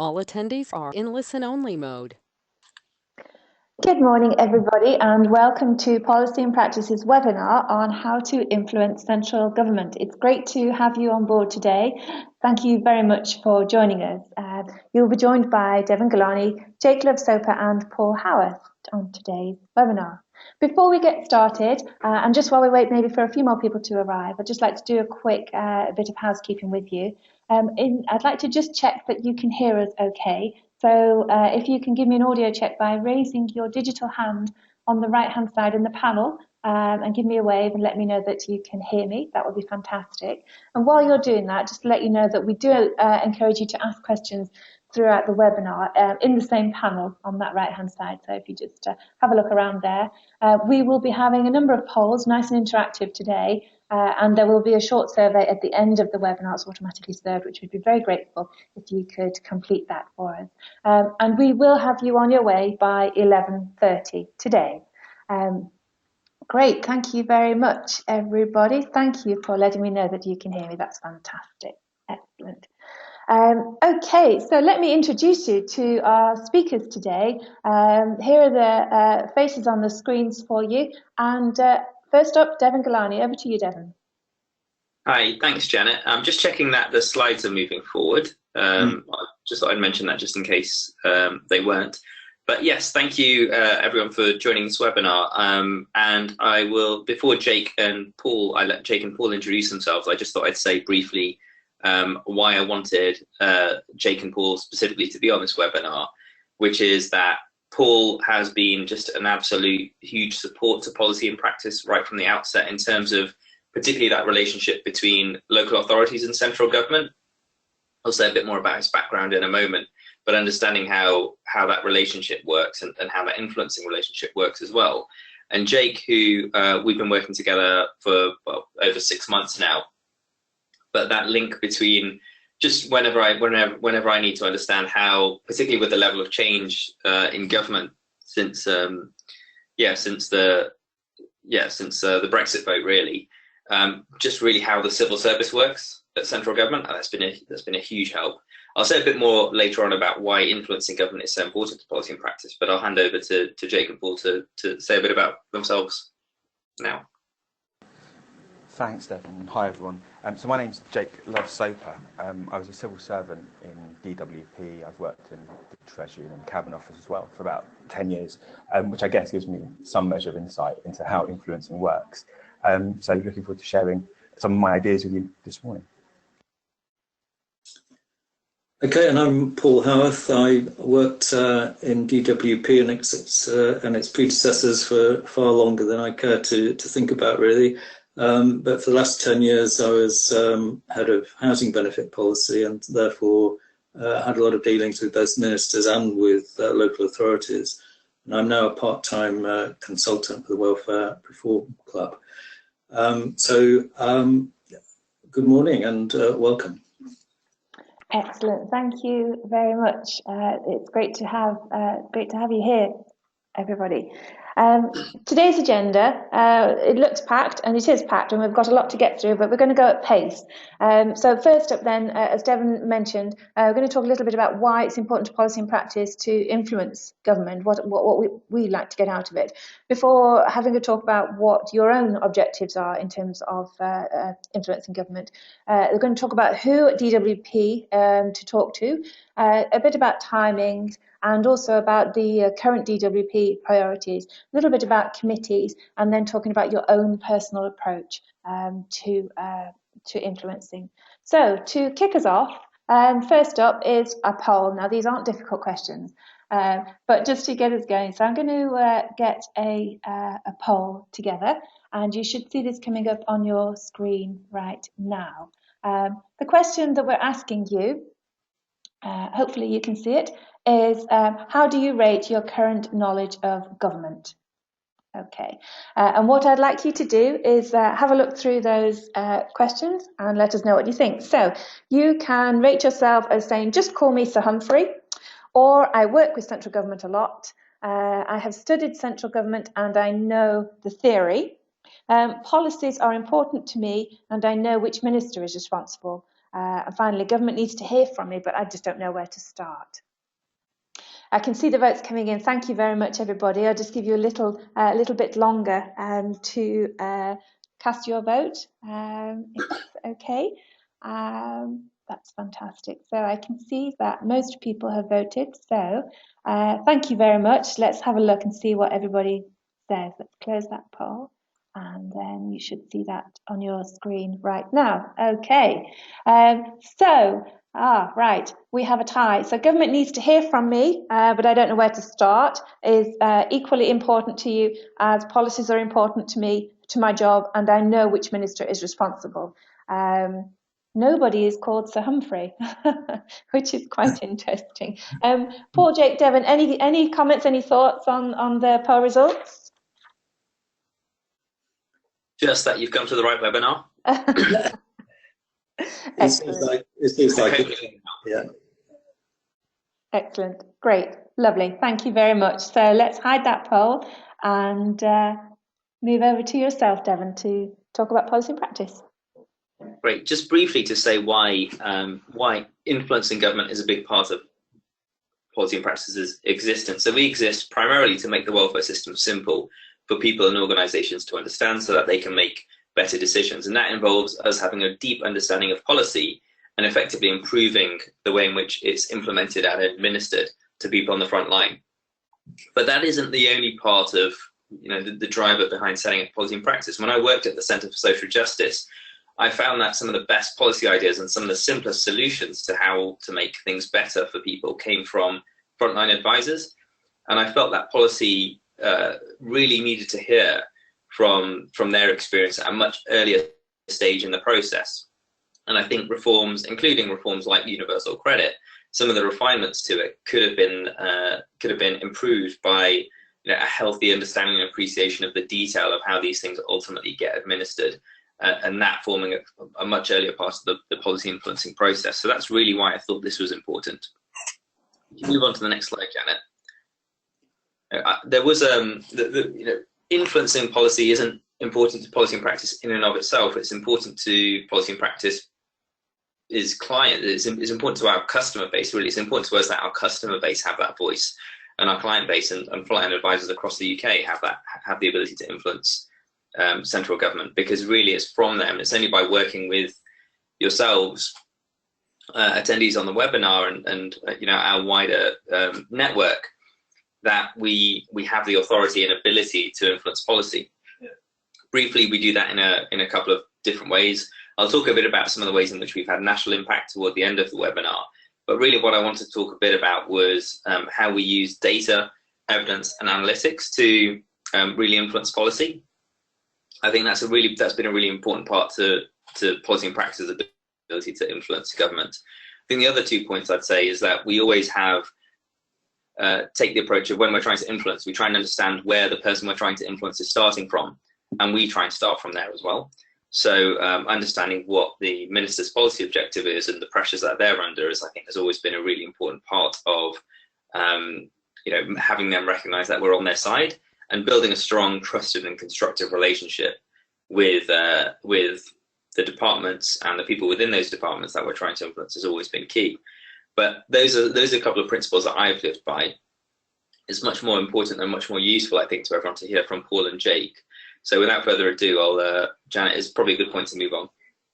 All attendees are in listen-only mode. Good morning, everybody, and welcome to Policy and Practice's webinar on how to influence central government. It's great to have you on board today. Thank you very much for joining us. You'll be joined by Devon Galani, Jake Love-Soper and Paul Howarth on today's webinar. Before we get started, and just while we wait maybe for a few more people to arrive, I'd just like to do a quick bit of housekeeping with you. I'd like to just check that you can hear us okay. So if you can give me an audio check by raising your digital hand on the right-hand side in the panel and give me a wave and let me know that you can hear me, that would be fantastic. And while you're doing that, just to let you know that we do encourage you to ask questions throughout the webinar in the same panel on that right-hand side. So if you just have a look around there. We will be having a number of polls, nice and interactive today. And there will be a short survey at the end of the webinar. It's automatically served, which we'd be very grateful if you could complete that for us. And we will have you on your way by 11:30 today. Great, thank you very much, everybody. Thank you for letting me know that you can hear me. That's fantastic. Excellent. Okay, so let me introduce you to our speakers today. Here are the faces on the screens for you. And first up, Devon Galani. Over to you, Devon. Hi, thanks, Janet. I'm just checking that the slides are moving forward. I just thought I'd mention that just in case they weren't. But yes, thank you everyone for joining this webinar. And I will, before Jake and Paul, I let Jake and Paul introduce themselves. I just thought I'd say briefly why I wanted Jake and Paul specifically to be on this webinar, which is that Paul has been just an absolute huge support to policy and practice right from the outset in terms of particularly that relationship between local authorities and central government. I'll say a bit more about his background in a moment, but understanding how that relationship works and how that influencing relationship works as well. And Jake, who we've been working together for over 6 months now, but that link between just whenever I need to understand how, particularly with the level of change in government since the Brexit vote, really, just really how the civil service works at central government, and that's been a huge help. I'll say a bit more later on about why influencing government is so important to policy and practice, but I'll hand over to Jake and Paul to say a bit about themselves now. Thanks, Devon. Hi, everyone. So my name's Jake Love-Soper. I was a civil servant in DWP. I've worked in the Treasury and Cabinet Office as well for about 10 years, which I guess gives me some measure of insight into how influencing works. So looking forward to sharing some of my ideas with you this morning. Okay, and I'm Paul Howarth. I worked in DWP and its predecessors for far longer than I care to think about, really. But for the last 10 years, I was head of housing benefit policy and therefore had a lot of dealings with both ministers and with local authorities. And I'm now a part-time consultant for the Welfare Reform Club. Good morning and welcome. Excellent. Thank you very much. It's great to have you here, everybody. Today's agenda, it looks packed, and it is packed, and we've got a lot to get through, but we're going to go at pace. So first up then, as Devon mentioned, we're going to talk a little bit about why it's important to policy and practice to influence government, what we like to get out of it, before having a talk about what your own objectives are in terms of influencing government. We're going to talk about who at DWP to talk to, a bit about timings, and also about the current DWP priorities, a little bit about committees, and then talking about your own personal approach to influencing. So to kick us off, first up is a poll. Now these aren't difficult questions, but just to get us going. So I'm going to get a poll together, and you should see this coming up on your screen right now. The question that we're asking you, hopefully you can see it, is how do you rate your current knowledge of government? Okay, and what I'd like you to do is have a look through those questions and let us know what you think. So you can rate yourself as saying, just call me Sir Humphrey, or I work with central government a lot, I have studied central government and I know the theory. Policies are important to me and I know which minister is responsible. And finally, government needs to hear from me, but I just don't know where to start. I can see the votes coming in. Thank you very much, everybody. I'll just give you a little bit longer to cast your vote, if that's okay. That's fantastic. So I can see that most people have voted. So thank you very much. Let's have a look and see what everybody says. Let's close that poll. And then you should see that on your screen right now. Okay. Right, we have a tie. So government needs to hear from me, but I don't know where to start, is equally important to you as policies are important to me, to my job, and I know which minister is responsible. Nobody is called Sir Humphrey, which is quite interesting. Paul, Jake, Devon, any comments, any thoughts on the poll results? Just that you've come to the right webinar. It seems like it. Yeah. Excellent. Great. Lovely. Thank you very much. So let's hide that poll and move over to yourself, Devon, to talk about policy and practice. Great. Just briefly to say why influencing government is a big part of policy and practice's existence. So we exist primarily to make the welfare system simple for people and organisations to understand so that they can make better decisions. And that involves us having a deep understanding of policy and effectively improving the way in which it's implemented and administered to people on the front line. But that isn't the only part of the driver behind setting up policy and practice. When I worked at the Centre for Social Justice, I found that some of the best policy ideas and some of the simplest solutions to how to make things better for people came from frontline advisors. And I felt that policy really needed to hear from their experience at a much earlier stage in the process. And I think reforms, including reforms like universal credit, some of the refinements to it could have been improved by a healthy understanding and appreciation of the detail of how these things ultimately get administered, and that forming a much earlier part of the policy influencing process. So that's really why I thought this was important. You can move on to the next slide, Janet. There was influencing policy isn't important to policy and practice in and of itself. It's important to policy and practice is client. It's important to our customer base. Really, it's important to us that our customer base have that voice, and our client base and frontline advisors across the UK have the ability to influence central government, because really it's from them. It's only by working with yourselves, attendees on the webinar, and our wider network, that we have the authority and ability to influence policy. Briefly, we do that in a couple of different ways. I'll talk a bit about some of the ways in which we've had national impact toward the end of the webinar. But really what I wanted to talk a bit about was how we use data, evidence and analytics to really influence policy. I think that's been a really important part to policy and practice's ability to influence government. I think the other 2 points I'd say is that we always have take the approach of, when we're trying to influence, we try and understand where the person we're trying to influence is starting from, and we try and start from there as well. So understanding what the minister's policy objective is and the pressures that they're under has always been a really important part of having them recognise that we're on their side, and building a strong, trusted and constructive relationship with the departments and the people within those departments that we're trying to influence has always been key. But those are a couple of principles that I've lived by. It's much more important and much more useful, I think, to everyone to hear from Paul and Jake. So without further ado, Janet, is probably a good point to move on.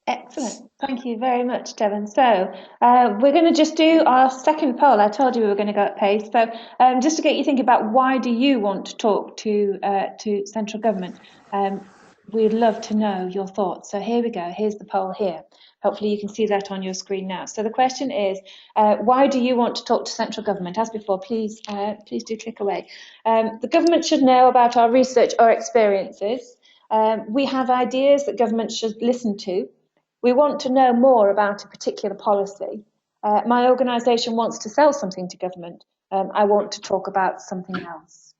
Excellent. Thank you very much, Devon. So we're going to just do our second poll. I told you we were going to go at pace. So just to get you thinking about, why do you want to talk to central government? We'd love to know your thoughts. So here we go. Here's the poll here. Hopefully you can see that on your screen now. So the question is, why do you want to talk to central government? As before, please do click away. The government should know about our research or experiences. We have ideas that government should listen to. We want to know more about a particular policy. My organisation wants to sell something to government. I want to talk about something else.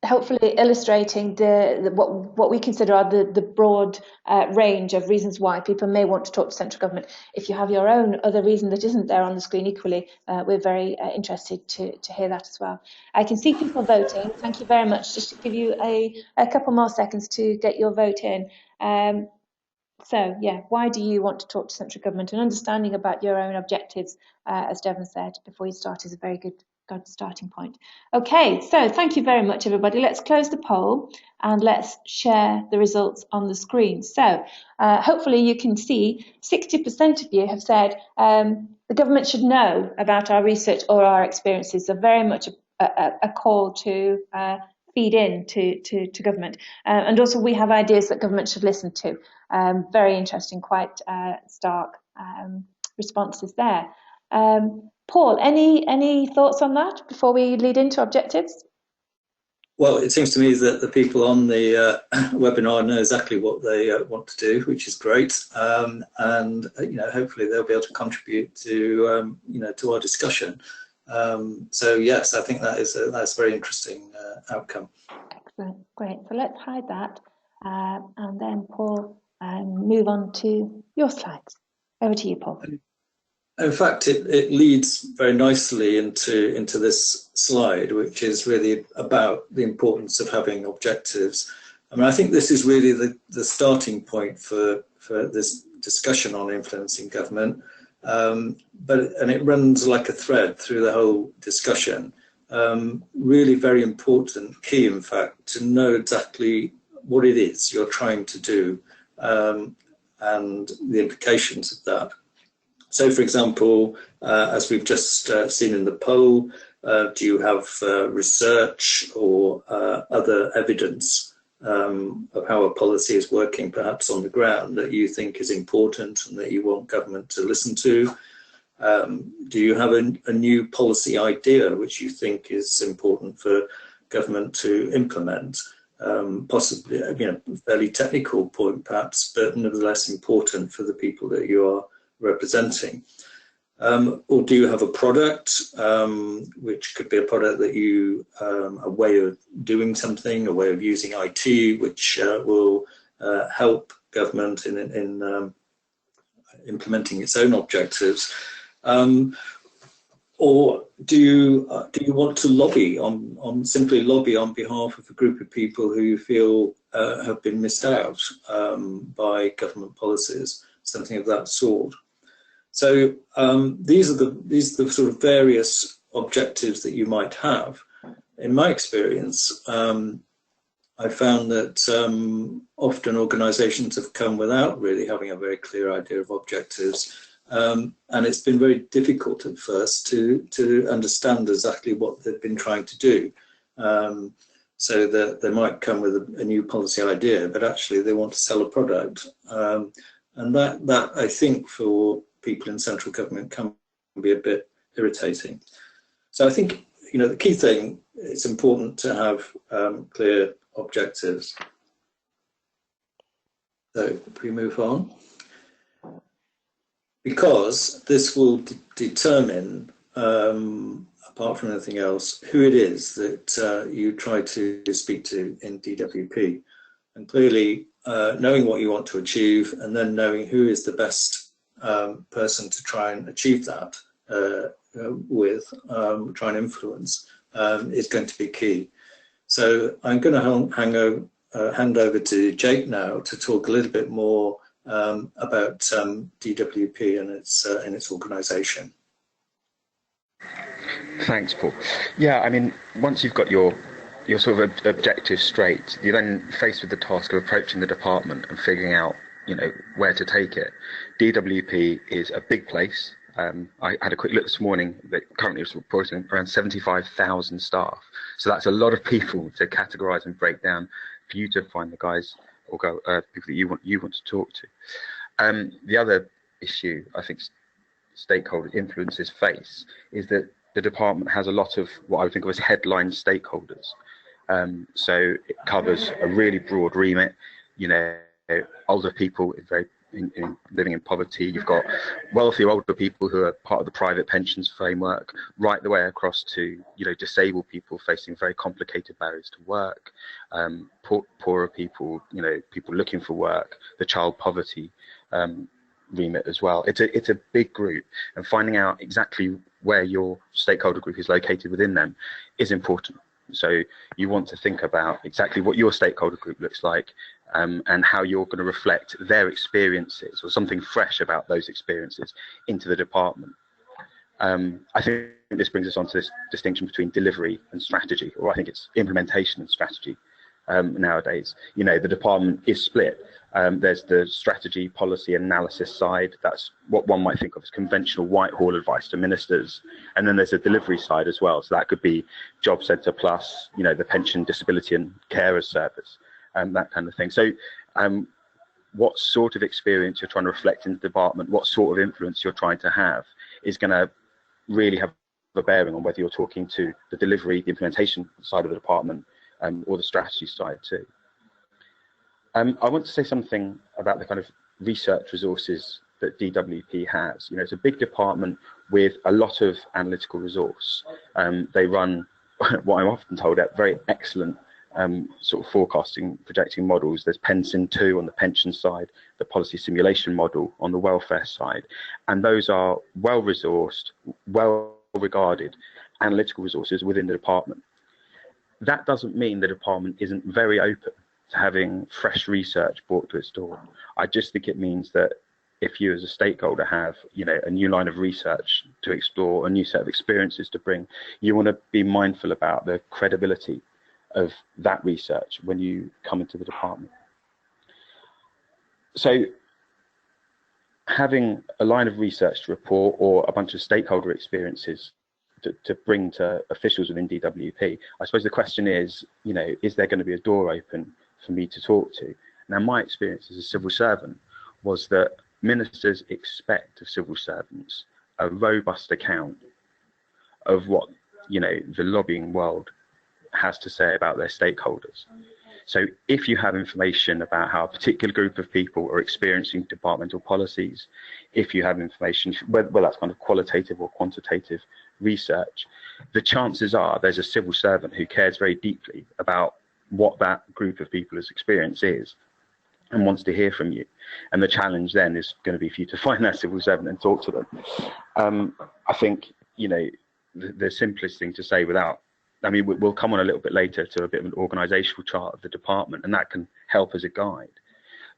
Hopefully illustrating what we consider are the broad range of reasons why people may want to talk to central government. If you have your own other reason that isn't there on the screen, equally, we're very interested to hear that as well. I can see people voting. Thank you very much. Just to give you a couple more seconds to get your vote in. So yeah, why do you want to talk to central government? And understanding about your own objectives, as Devon said before you start, is a very good starting point. Okay, so thank you very much, everybody. Let's close the poll and let's share the results on the screen. So hopefully you can see 60% of you have said the government should know about our research or our experiences. So very much a call to feed in to government. And also we have ideas that government should listen to. Very interesting, quite stark responses there. Paul, any thoughts on that before we lead into objectives? Well, it seems to me that the people on the webinar know exactly what they want to do, which is great, and hopefully they'll be able to contribute to to our discussion. So yes, I think that's a very interesting outcome. Excellent, great. So let's hide that, and then Paul, move on to your slides. Over to you, Paul. In fact, it leads very nicely into this slide, which is really about the importance of having objectives. I mean, I think this is really the starting point for this discussion on influencing government, and it runs like a thread through the whole discussion. Really very important, key in fact, to know exactly what it is you're trying to do and the implications of that. So, for example, as we've just seen in the poll, do you have research or other evidence of how a policy is working, perhaps on the ground, that you think is important and that you want government to listen to? Do you have a new policy idea which you think is important for government to implement? Possibly, fairly technical point perhaps, but nevertheless important for the people that you are representing. Or do you have a product, which could be a product that you, a way of doing something, a way of using IT, which will help government in implementing its own objectives? Or do you want to lobby simply lobby on behalf of a group of people who you feel have been missed out by government policies, something of that sort? So these are the sort of various objectives that you might have. In my experience, I found that often organisations have come without really having a very clear idea of objectives, and it's been very difficult at first to understand exactly what they've been trying to do. So that they might come with a new policy idea, but actually they want to sell a product, and that I think for people in central government can be a bit irritating. So I think the key thing, it's important to have clear objectives. So if we move on, because this will determine, apart from anything else, who it is that you try to speak to in DWP, and clearly knowing what you want to achieve and then knowing who is the best person to try and achieve that with, try and influence, is going to be key. So I'm going to hand over to Jake now to talk a little bit more about DWP and its organisation. Thanks, Paul. Yeah, I mean, once you've got your sort of objectives straight, you're then faced with the task of approaching the department and figuring out where to take it. DWP is a big place. I had a quick look this morning that currently is reporting around 75,000 staff. So that's a lot of people to categorise and break down for you to find the guys or people that you want to talk to. The other issue I think stakeholder influencers face is that the department has a lot of what I would think of as headline stakeholders. So it covers a really broad remit. Older people living in poverty. You've got wealthy older people who are part of the private pensions framework, right the way across to disabled people facing very complicated barriers to work, poorer people, people looking for work, the child poverty remit as well. It's a big group, and finding out exactly where your stakeholder group is located within them is important. So you want to think about exactly what your stakeholder group looks like, and how you're going to reflect their experiences or something fresh about those experiences into the department. I think this brings us on to this distinction between delivery and strategy, or I think it's implementation and strategy nowadays. You know, the department is split. There's the strategy, policy, analysis side. That's what one might think of as conventional Whitehall advice to ministers. And then there's a delivery side as well. So that could be Job Centre Plus, you know, the pension, disability and carers service, that kind of thing. So what sort of experience you're trying to reflect in the department, what sort of influence you're trying to have is going to really have a bearing on whether you're talking to the delivery, the implementation side of the department, or the strategy side too. I want to say something about the kind of research resources that DWP has. You know, it's a big department with a lot of analytical resource. They run what I'm often told at very excellent sort of forecasting, projecting models. There's Pension 2 on the pension side, the policy simulation model on the welfare side, and those are well-resourced, well-regarded analytical resources within the department. That doesn't mean the department isn't very open to having fresh research brought to its door. I just think it means that if you as a stakeholder have, you know, a new line of research to explore, a new set of experiences to bring, you want to be mindful about the credibility of that research when you come into the department. So having a line of research to report or a bunch of stakeholder experiences to bring to officials within DWP, I suppose the question is, you know, is there going to be a door open for me to talk to? Now, my experience as a civil servant was that ministers expect of civil servants a robust account of what, you know, the lobbying world has to say about their stakeholders. So if you have information about how a particular group of people are experiencing departmental policies, if you have information, whether that's kind of qualitative or quantitative research, the chances are there's a civil servant who cares very deeply about what that group of people's experience is and wants to hear from you. And the challenge then is going to be for you to find that civil servant and talk to them. I think, you know, the simplest thing to say without, I mean, we'll come on a little bit later to a bit of an organisational chart of the department, and that can help as a guide.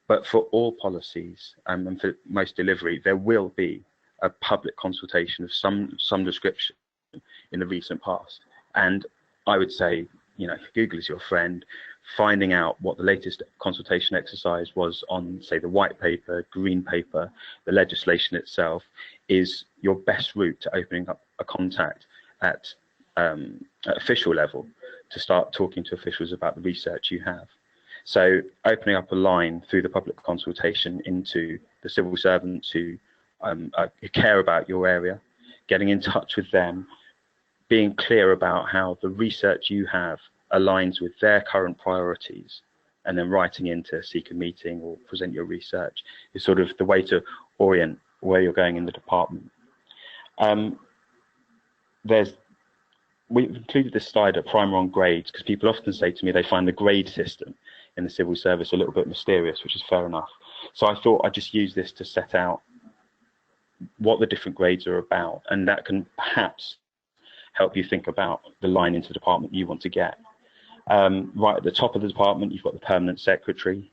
But for all policies and for most delivery, there will be a public consultation of some description in the recent past. And I would say, you know, Google is your friend. Finding out what the latest consultation exercise was on, say, the white paper, green paper, the legislation itself, is your best route to opening up a contact at official level to start talking to officials about the research you have. So opening up a line through the public consultation into the civil servants who care about your area, getting in touch with them, being clear about how the research you have aligns with their current priorities, and then writing in to seek a meeting or present your research is sort of the way to orient where you're going in the department. We've included this slide, a primer on grades, because people often say to me they find the grade system in the civil service a little bit mysterious, which is fair enough. So I thought I'd just use this to set out what the different grades are about, and that can perhaps help you think about the line into the department you want to get. Right at the top of the department, you've got the permanent secretary.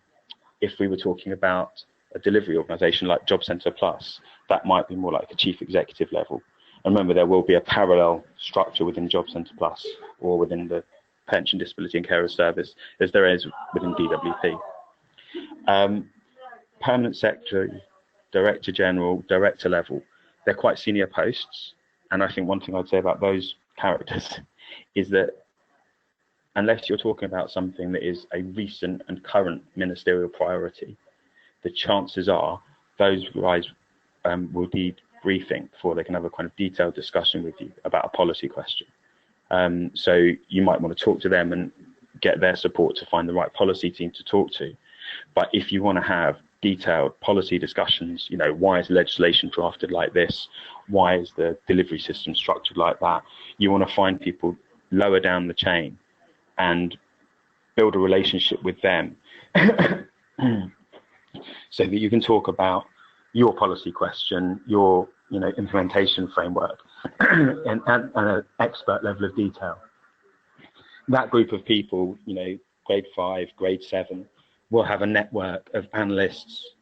If we were talking about a delivery organisation like Job Centre Plus, that might be more like a chief executive level. And remember, there will be a parallel structure within Job Centre Plus or within the pension, disability and carer service as there is within DWP. Permanent secretary, director general, director level, they're quite senior posts. And I think one thing I'd say about those characters is that unless you're talking about something that is a recent and current ministerial priority, the chances are those guys will need briefing before they can have a kind of detailed discussion with you about a policy question. So you might want to talk to them and get their support to find the right policy team to talk to. But if you want to have detailed policy discussions, you know, why is legislation drafted like this? Why is the delivery system structured like that? You want to find people lower down the chain and build a relationship with them so that you can talk about your policy question, your implementation framework and an expert level of detail. that group of people, grade 5, grade 7, will have a network of analysts.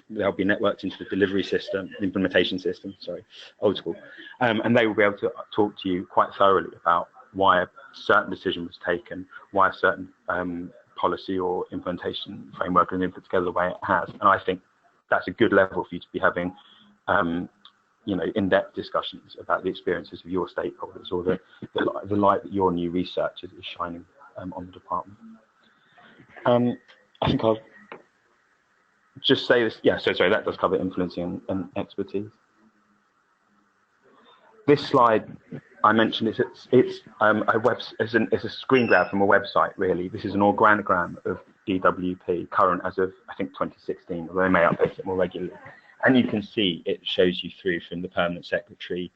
They'll be networked into the delivery system, the implementation system, sorry, old school. And they will be able to talk to you quite thoroughly about why a certain decision was taken, why a certain policy or implementation framework has been put together the way it has. And I think that's a good level for you to be having, in-depth discussions about the experiences of your stakeholders, or the light that your new research is shining on the department. I think I'll just say this. Yeah, so sorry, that does cover influencing and expertise. This slide I mentioned it's a screen grab from a website, really. This is an organogram of DWP, current as of, I think, 2016, although they may update it more regularly. And you can see it shows you through from the Permanent Secretary,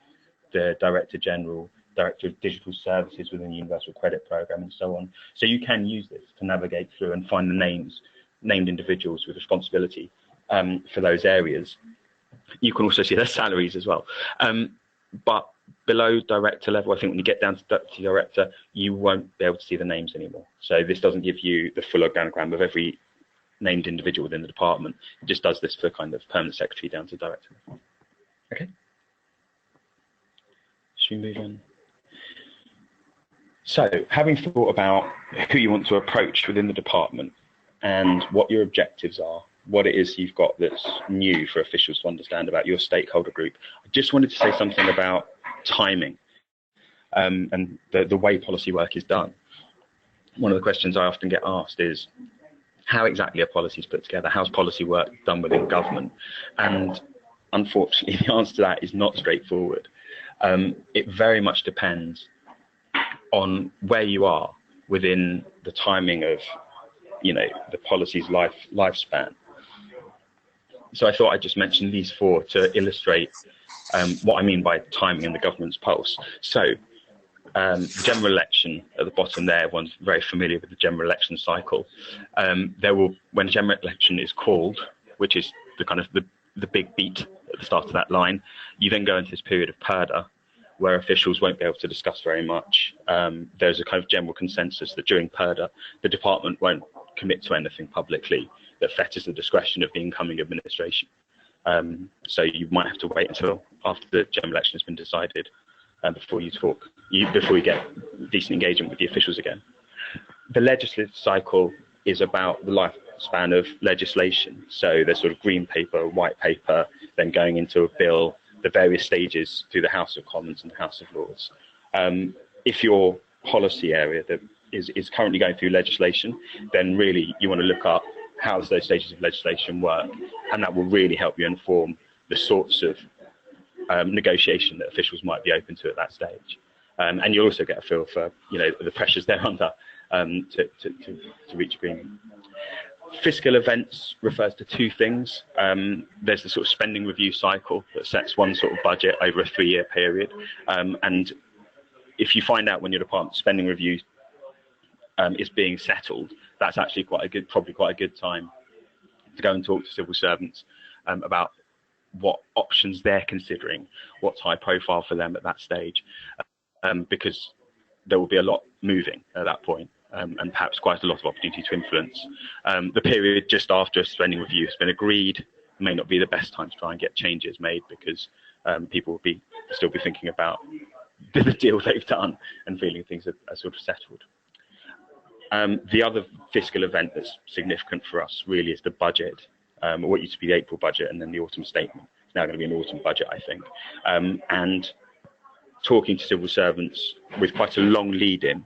the Director General, Director of Digital Services within the Universal Credit Programme, and so on. So you can use this to navigate through and find the named individuals with responsibility for those areas. You can also see their salaries as well. But below director level, I think when you get down to deputy director, you won't be able to see the names anymore. So this doesn't give you the full organogram of every named individual within the department. It just does this for kind of permanent secretary down to director. Okay. Should we move on? So, having thought about who you want to approach within the department and what your objectives are, what it is you've got that's new for officials to understand about your stakeholder group, I just wanted to say something about timing and the way policy work is done. One of the questions I often get asked is, how exactly are policies put together? How's policy work done within government? And unfortunately, the answer to that is not straightforward. It very much depends on where you are within the timing of, the policy's lifespan. So I thought I'd just mention these four to illustrate what I mean by timing in the government's pulse. So the general election at the bottom there, everyone's very familiar with the general election cycle. When a general election is called, which is the kind of the big beat at the start of that line, you then go into this period of purdah, where officials won't be able to discuss very much. There's a kind of general consensus that during purdah, the department won't commit to anything publicly that fetters the discretion of the incoming administration. So you might have to wait until after the general election has been decided before you talk, before you get decent engagement with the officials again. The legislative cycle is about the lifespan of legislation. So there's sort of green paper, white paper, then going into a bill, the various stages through the House of Commons and the House of Lords. If your policy area that is currently going through legislation, then really you want to look up how does those stages of legislation work, and that will really help you inform the sorts of negotiation that officials might be open to at that stage. And you'll also get a feel for the pressures they're under to reach agreement. Fiscal events refers to two things. There's the sort of spending review cycle that sets one sort of budget over a 3-year period. And if you find out when your department's spending review is being settled, that's actually probably quite a good time to go and talk to civil servants about what options they're considering, what's high profile for them at that stage, because there will be a lot moving at that point. And perhaps quite a lot of opportunity to influence. The period just after a spending review has been agreed may not be the best time to try and get changes made, because people will still be thinking about the deal they've done and feeling things are sort of settled. The other fiscal event that's significant for us really is the budget, what used to be the April budget and then the autumn statement. It's now going to be an autumn budget, I think. And talking to civil servants with quite a long lead-in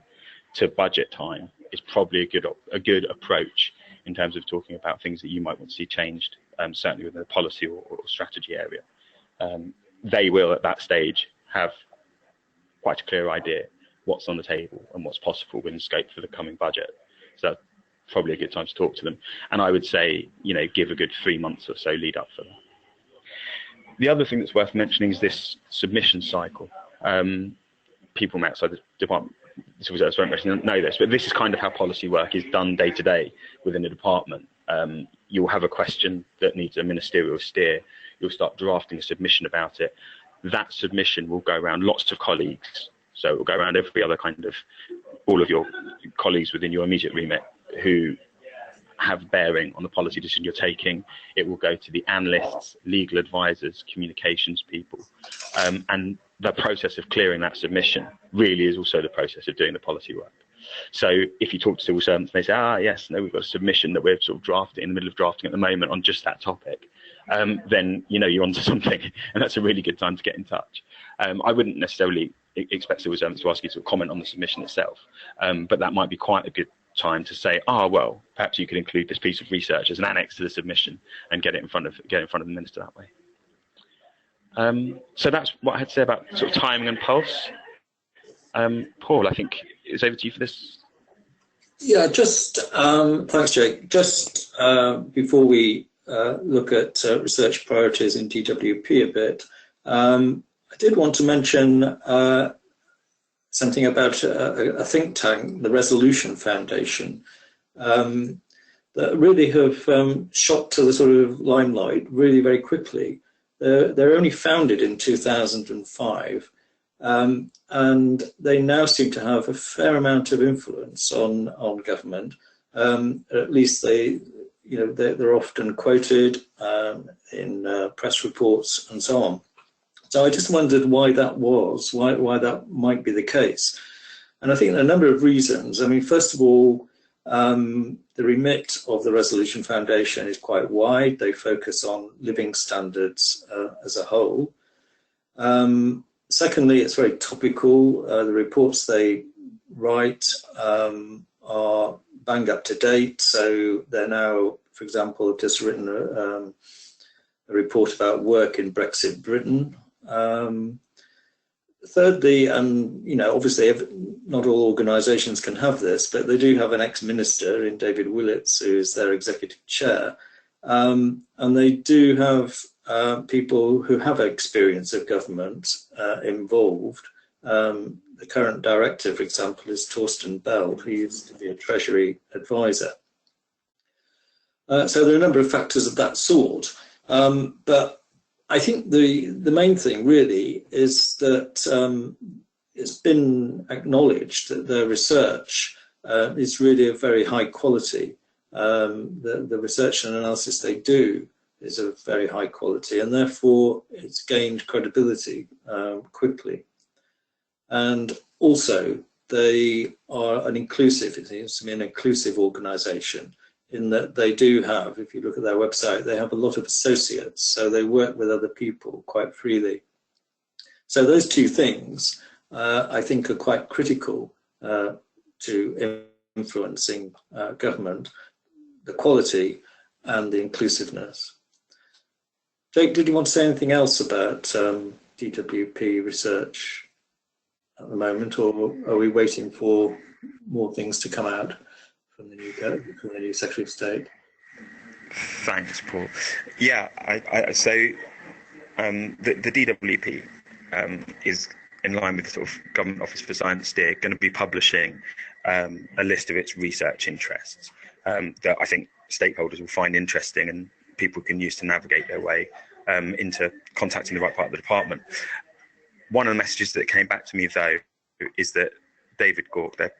to budget time is probably a good approach in terms of talking about things that you might want to see changed, certainly within the policy or strategy area. They will at that stage have quite a clear idea what's on the table and what's possible within scope for the coming budget. So that's probably a good time to talk to them. And I would say, give a good 3 months or so lead up for that. The other thing that's worth mentioning is this submission cycle. People outside the department, civil service won't know this, but this is kind of how policy work is done day to day within a department. You'll have a question that needs a ministerial steer. You'll start drafting a submission about it. That submission will go around lots of colleagues. So it will go around every other all of your colleagues within your immediate remit who have bearing on the policy decision you're taking. It will go to the analysts, legal advisors, communications people, and the process of clearing that submission really is also the process of doing the policy work. So if you talk to civil servants, they say, yes, no, we've got a submission that we're sort of drafting, in the middle of drafting at the moment on just that topic, then you're onto something, and that's a really good time to get in touch. I wouldn't necessarily expect civil servants to ask you to comment on the submission itself, but that might be quite a good time to say, well, perhaps you could include this piece of research as an annex to the submission and get it in front of the minister that way. So that's what I had to say about sort of timing and pulse. Paul, I think it's over to you for this. Yeah, just thanks, Jake. Just before we look at research priorities in DWP a bit, I did want to mention something about a think tank, the Resolution Foundation, that really have shot to the sort of limelight really very quickly. They're only founded in 2005, and they now seem to have a fair amount of influence on government. At least they're often quoted in press reports and so on. So I just wondered why that was, why that might be the case. And I think there are a number of reasons. I mean, first of all, the remit of the Resolution Foundation is quite wide. They focus on living standards as a whole. Secondly, it's very topical. The reports they write are bang up to date. So they're now, for example, have just written a report about work in Brexit Britain. Thirdly, and obviously not all organisations can have this, but they do have an ex-minister in David Willits, who is their executive chair, and they do have people who have experience of government involved. The current director, for example, is Torsten Bell, who used to be a Treasury advisor. So there are a number of factors of that sort, but I think the main thing really is that it's been acknowledged that their research is really of very high quality. The research and analysis they do is of very high quality, and therefore it's gained credibility quickly. And also they are an inclusive organisation, in that they do have, if you look at their website, they have a lot of associates, so they work with other people quite freely. So those two things, I think, are quite critical to influencing government, the quality and the inclusiveness. Jake, did you want to say anything else about DWP research at the moment, or are we waiting for more things to come out from the new Secretary of State? Thanks, Paul. Yeah, so the DWP is in line with the sort of Government Office for Science Steer, going to be publishing a list of its research interests that I think stakeholders will find interesting and people can use to navigate their way into contacting the right part of the department. One of the messages that came back to me, though, is that David Gauke, their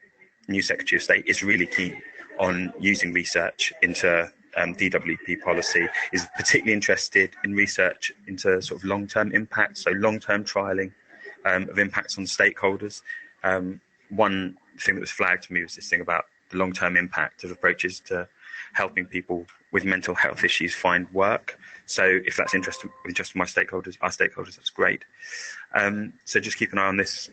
new Secretary of State, is really keen on using research into DWP policy, is particularly interested in research into sort of long-term impact, so long-term trialling of impacts on stakeholders. One thing that was flagged to me was this thing about the long-term impact of approaches to helping people with mental health issues find work. So if that's interest of our stakeholders, that's great. So just keep an eye on this,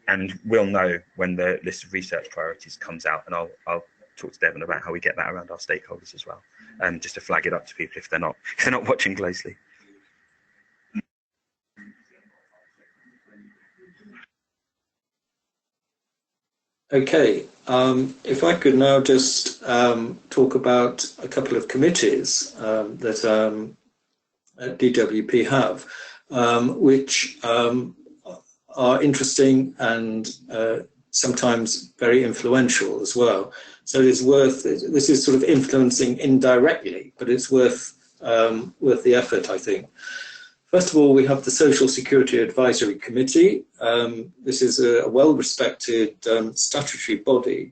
and we'll know when the list of research priorities comes out, and I'll talk to Devon about how we get that around our stakeholders as well, just to flag it up to people if they're not watching closely. Okay, if I could now just talk about a couple of committees that DWP have, which are interesting and sometimes very influential as well. So it's this is sort of influencing indirectly, but it's worth the effort, I think. First of all, we have the Social Security Advisory Committee. This is a well-respected statutory body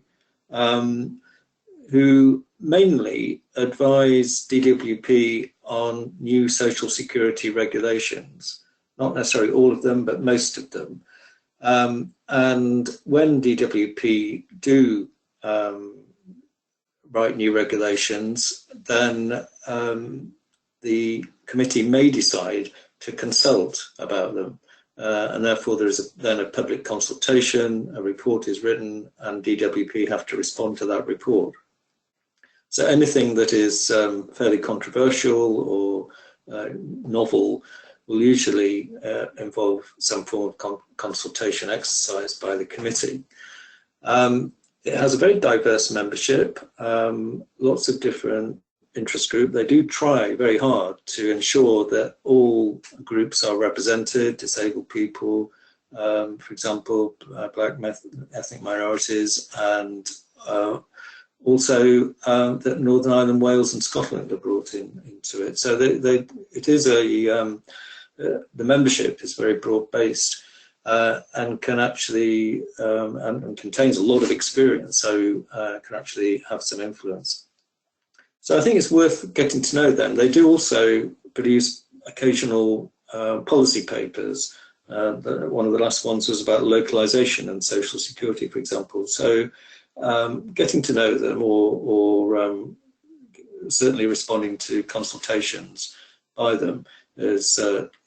who mainly advise DWP on new social security regulations. Not necessarily all of them, but most of them. And when DWP do write new regulations, then the committee may decide to consult about them. And therefore there is then a public consultation, a report is written, and DWP have to respond to that report. So anything that is fairly controversial or novel will usually involve some form of consultation exercise by the committee. It has a very diverse membership, lots of different interest groups. They do try very hard to ensure that all groups are represented, disabled people, for example, black ethnic minorities, and also that Northern Ireland, Wales and Scotland are brought into it. So it is the membership is very broad-based and can actually, and contains a lot of experience, so can actually have some influence. So I think it's worth getting to know them. They do also produce occasional policy papers. One of the last ones was about localisation and social security, for example. So getting to know them or certainly responding to consultations by them is,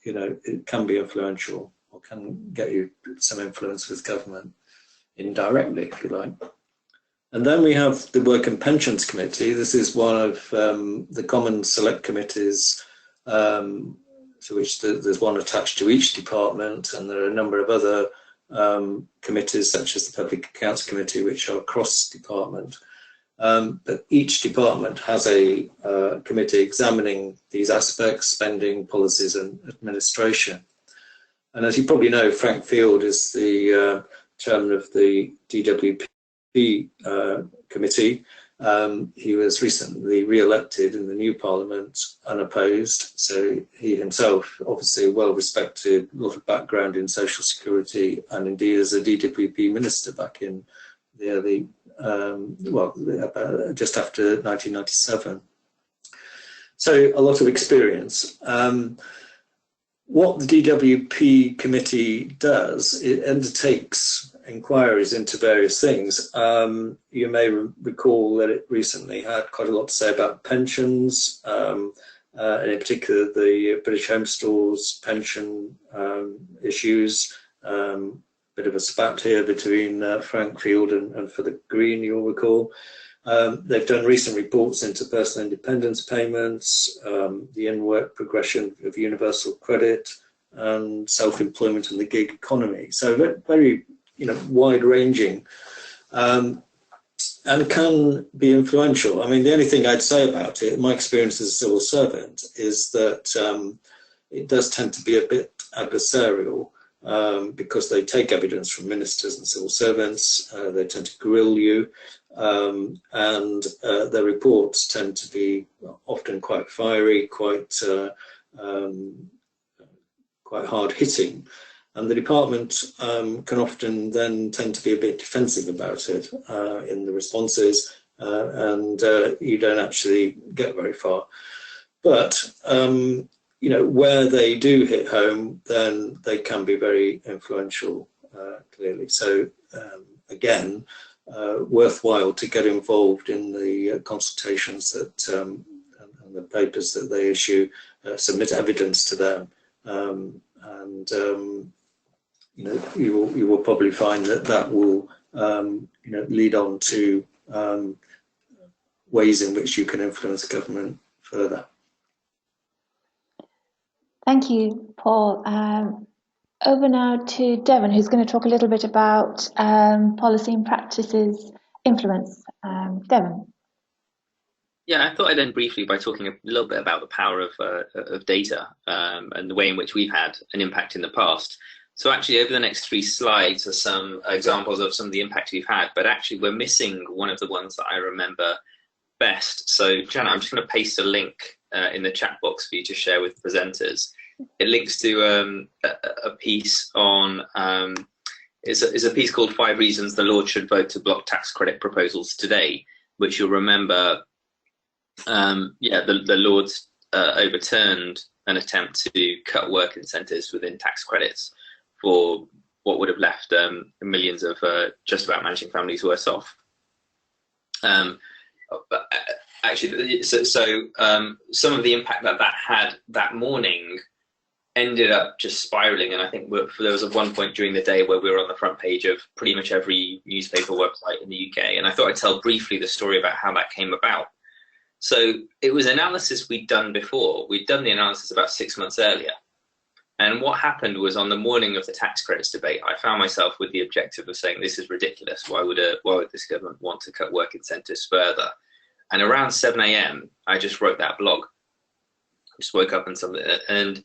you know, it can be influential or can get you some influence with government indirectly, if you like. And then we have the Work and Pensions Committee. This is one of the common select committees, to which there's one attached to each department, and there are a number of other committees, such as the Public Accounts Committee, which are cross-department. But each department has a committee examining these aspects, spending, policies and administration. And as you probably know, Frank Field is the chairman of the DWP committee. He was recently re-elected in the new parliament unopposed, so he himself obviously well respected, a lot of background in social security, and indeed as a DWP minister back in the early, just after 1997. So a lot of experience. What the DWP committee does, it undertakes inquiries into various things. You may recall that it recently had quite a lot to say about pensions, and in particular the British Home Stores pension issues. Bit of a spat here between Frank Field and for the Green, you'll recall. They've done recent reports into personal independence payments, the in-work progression of universal credit, and self-employment and the gig economy. So very, you know, wide-ranging, and can be influential. I mean, the only thing I'd say about it, my experience as a civil servant, is that it does tend to be a bit adversarial, because they take evidence from ministers and civil servants. They tend to grill you, and their reports tend to be often quite fiery, quite hard-hitting. And the department can often then tend to be a bit defensive about it in the responses, and you don't actually get very far. But you know, where they do hit home, then they can be very influential, clearly. So again, worthwhile to get involved in the consultations that and the papers that they issue, submit evidence to them, and you know, you will probably find that will you know, lead on to ways in which you can influence government further. Thank you, Paul. Over now to Devon, who's going to talk a little bit about policy and practices influence. Devon. Yeah, I thought I'd end briefly by talking a little bit about the power of data and the way in which we've had an impact in the past. So actually, over the next 3 slides are some examples of some of the impact we've had, but actually we're missing one of the ones that I remember best. So Janet, I'm just going to paste a link in the chat box for you to share with presenters. it links to a piece on is a piece called 5 Reasons the Lord Should Vote to Block Tax Credit Proposals Today, which you'll remember, the Lords overturned an attempt to cut work incentives within tax credits for what would have left millions of just about managing families worse off. But actually, so some of the impact that had that morning ended up just spiraling, and I think there was one point during the day where we were on the front page of pretty much every newspaper website in the UK, and I thought I'd tell briefly the story about how that came about. So it was analysis we'd done before. We'd done the analysis about 6 months earlier, and what happened was on the morning of the tax credits debate, I found myself with the objective of saying, this is ridiculous. Why would this government want to cut work incentives further? And around 7 a.m, I just wrote that blog. I just woke up and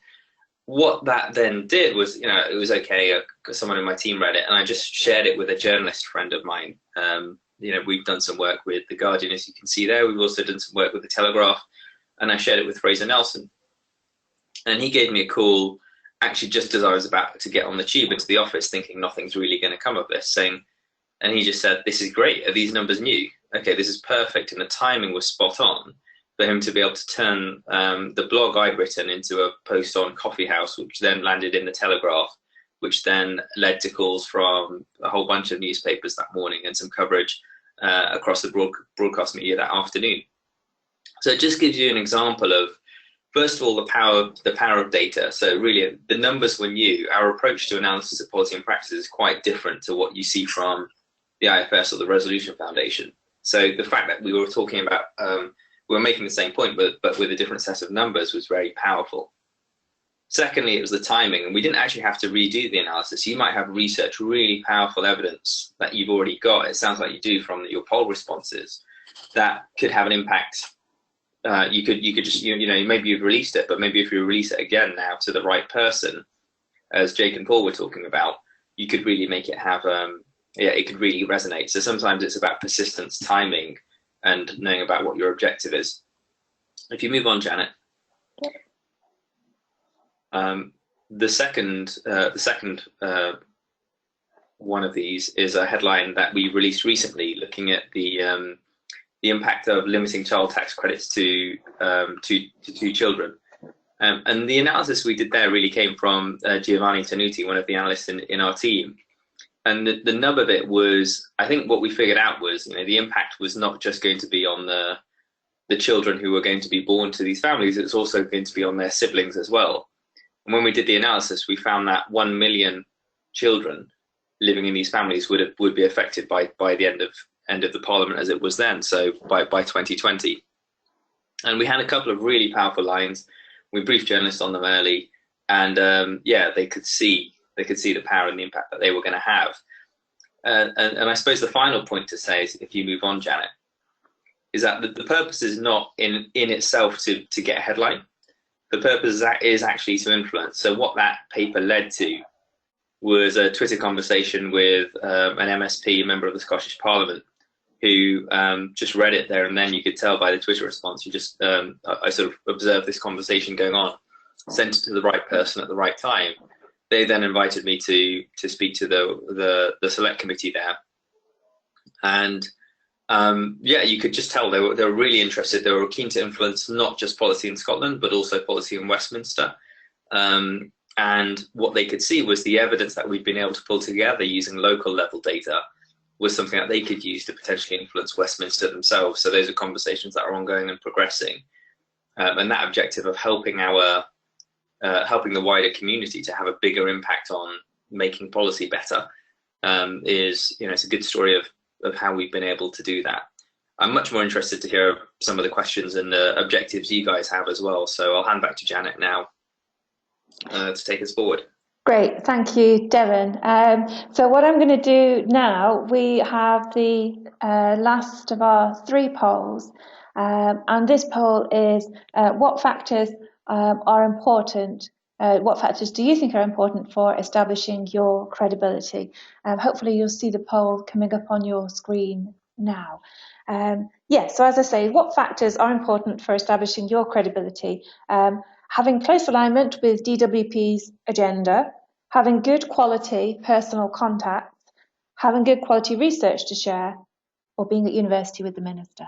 what that then did was, it was okay. Someone in my team read it, and I just shared it with a journalist friend of mine. We've done some work with The Guardian, as you can see there. We've also done some work with The Telegraph, and I shared it with Fraser Nelson. And he gave me a call, actually just as I was about to get on the tube into the office, thinking nothing's really going to come of this, and he just said, this is great. Are these numbers new? Okay, this is perfect. And the timing was spot on for him to be able to turn the blog I'd written into a post on Coffee House, which then landed in The Telegraph, which then led to calls from a whole bunch of newspapers that morning and some coverage across the broadcast media that afternoon. So it just gives you an example of, first of all, the power of data. So really, the numbers were new. Our approach to analysis of policy and practice is quite different to what you see from the IFS or the Resolution Foundation. So the fact that we were talking about, we were making the same point, but with a different set of numbers was very powerful. Secondly, it was the timing, and we didn't actually have to redo the analysis. You might have research, really powerful evidence that you've already got. It sounds like you do from your poll responses that could have an impact. You could just, maybe you've released it, but maybe if you release it again now to the right person, as Jake and Paul were talking about, you could really make it have, it could really resonate. So sometimes it's about persistence, timing, and knowing about what your objective is. If you move on, Janet. The second one of these is a headline that we released recently, looking at the impact of limiting child tax credits to 2 children. And the analysis we did there really came from Giovanni Tenuti, one of the analysts in our team. And the nub of it was, I think what we figured out was, the impact was not just going to be on the children who were going to be born to these families, it's also going to be on their siblings as well. And when we did the analysis, we found that 1 million children living in these families would be affected by the end of the Parliament as it was then, so by 2020. And we had a couple of really powerful lines. We briefed journalists on them early, and they could see the power and the impact that they were going to have. And I suppose the final point to say is, if you move on, Janet, is that the purpose is not in itself to get a headline. The purpose is actually to influence. So what that paper led to was a Twitter conversation with an MSP, a member of the Scottish Parliament, who just read it there and then. You could tell by the Twitter response. I sort of observed this conversation going on, sent it to the right person at the right time. They then invited me to speak to the select committee there, and you could just tell they were really interested. They were keen to influence not just policy in Scotland, but also policy in Westminster. And what they could see was the evidence that we'd been able to pull together using local level data was something that they could use to potentially influence Westminster themselves. So those are conversations that are ongoing and progressing. And that objective of helping the wider community to have a bigger impact on making policy better is, it's a good story of how we've been able to do that. I'm much more interested to hear some of the questions and the objectives you guys have as well. So I'll hand back to Janet now to take us forward. Great, thank you, Devon. So what I'm going to do now, we have the last of our 3 polls, and this poll is what factors are important. What factors do you think are important for establishing your credibility? Hopefully you'll see the poll coming up on your screen now. So as I say, what factors are important for establishing your credibility? having close alignment with DWP's agenda, having good quality personal contacts, having good quality research to share, or being at university with the Minister.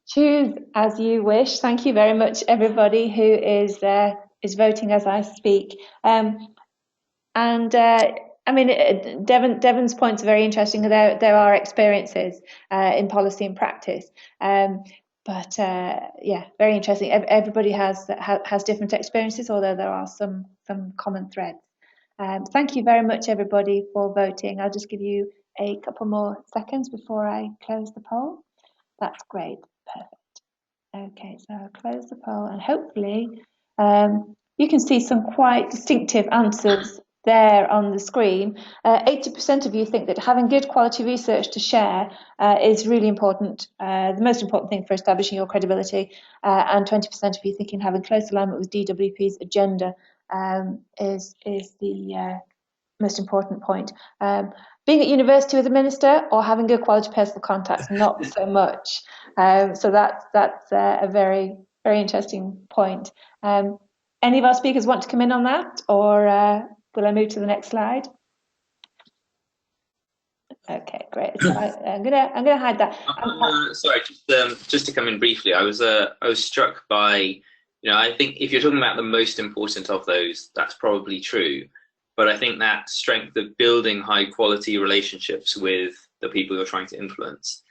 Choose as you wish. Thank you very much, everybody who is voting as I speak. I mean, Devon's points are very interesting. There are experiences in policy and practice, yeah, very interesting. Everybody has different experiences, although there are some common threads. Thank you very much, everybody, for voting. I'll just give you a couple more seconds before I close the poll. That's great. Perfect. Okay, so I'll close the poll, and hopefully you can see some quite distinctive answers there on the screen. 80% of you think that having good quality research to share is really important, the most important thing for establishing your credibility, and 20% of you thinking having close alignment with DWP's agenda is the most important point. Being at university with a minister or having good quality personal contacts, not so much. So that's a very, very interesting point. Any of our speakers want to come in on that, or will I move to the next slide? Okay, great. So I'm gonna hide that. Sorry, just to come in briefly, I was struck by, I think if you're talking about the most important of those, that's probably true. But I think that strength of building high quality relationships with the people you're trying to influence